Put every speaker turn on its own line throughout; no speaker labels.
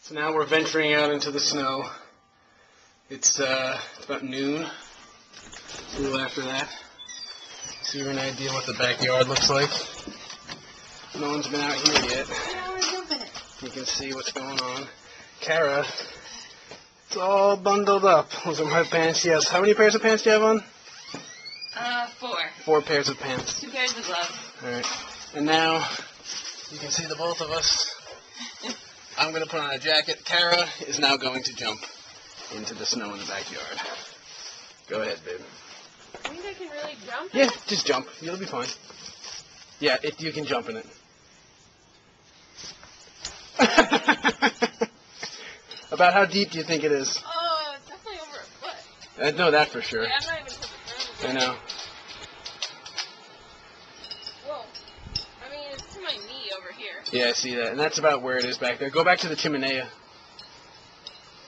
So now we're venturing out into the snow. It's about noon. A little after that. So you have an idea what the backyard looks like. No one's been out here yet. You can see what's going on. Kara, it's all bundled up. Those are my pants. Yes. How many pairs of pants do you have on?
4.
4 pairs of pants.
2 pairs of gloves.
Alright. And now, you can see the both of us. I'm going to put on a jacket. Kara is now going to jump into the snow in the backyard. Go ahead, babe.
I think I can really jump?
Yeah, just jump. You'll be fine. Yeah, you can jump in it. About how deep do you think it is?
Oh, it's definitely over a foot.
I know that for sure.
Yeah, I'm not even to the ground.
I know.
Whoa. I mean, it's to my knee over here.
Yeah, I see that. And that's about where it is back there. Go back to the chimenea.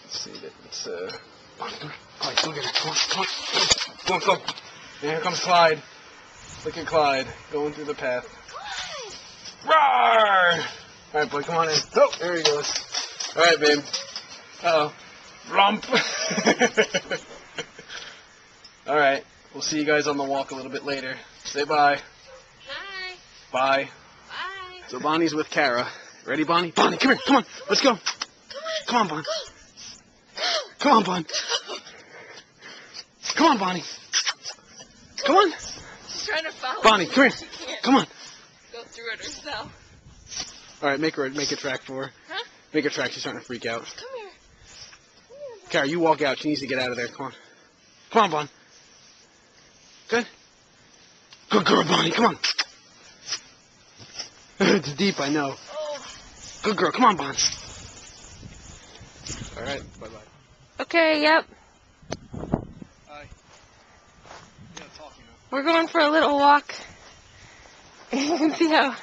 Let's see. It's, Bonnie, go get it. Come on. Go. And here comes Clyde. Look at Clyde going through the path. Roar! Alright, boy, come on in. Oh, there he goes. Alright, babe. Uh-oh. Rump! Alright, we'll see you guys on the walk a little bit later. Say bye.
Bye.
Bye.
Bye.
So Bonnie's with Kara. Ready, Bonnie? Bonnie, come here. Come on. Let's go. Come on, Bonnie. Come on, Bonnie. Come on, Bonnie. Come on.
She's trying to follow
Bonnie,
me.
come here.
She can't
Come on.
go through it herself.
Alright, make a track for her.
Huh?
Make a track. She's starting to freak out.
Come here.
Kara, you walk out. She needs to get out of there. Come on. Come on, Bonnie. Good. Good girl, Bonnie. Come on. It's deep, I know.
Oh.
Good girl. Come on, Bonnie. Alright, bye-bye.
Okay, yep.
Hi. Yeah, talk, you know.
We're going for a little walk. You can see how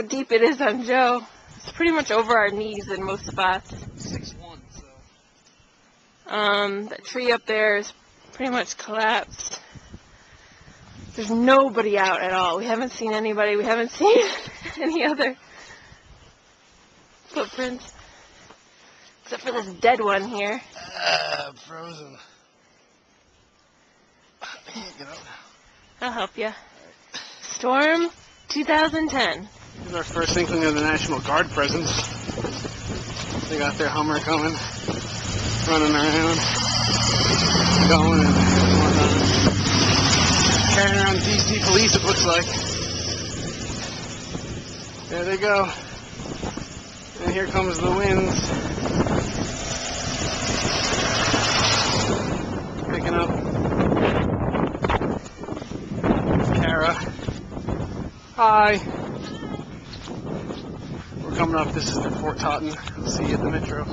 deep it is on Joe. It's pretty much over our knees in most spots.
6'1", so.
The tree up there is pretty much collapsed. There's nobody out at all. We haven't seen anybody. We haven't seen any other footprints. Except for this dead one here.
I'm frozen. I can't get out now.
I'll help you. Storm 2010.
This is our first inkling of the National Guard presence. They got their Hummer coming, running around, going and whatnot. Carrying around DC police, it looks like. There they go. And here comes the winds. Picking up. Kara. Hi. We're coming up. This is Fort Totten. We'll see you at the metro.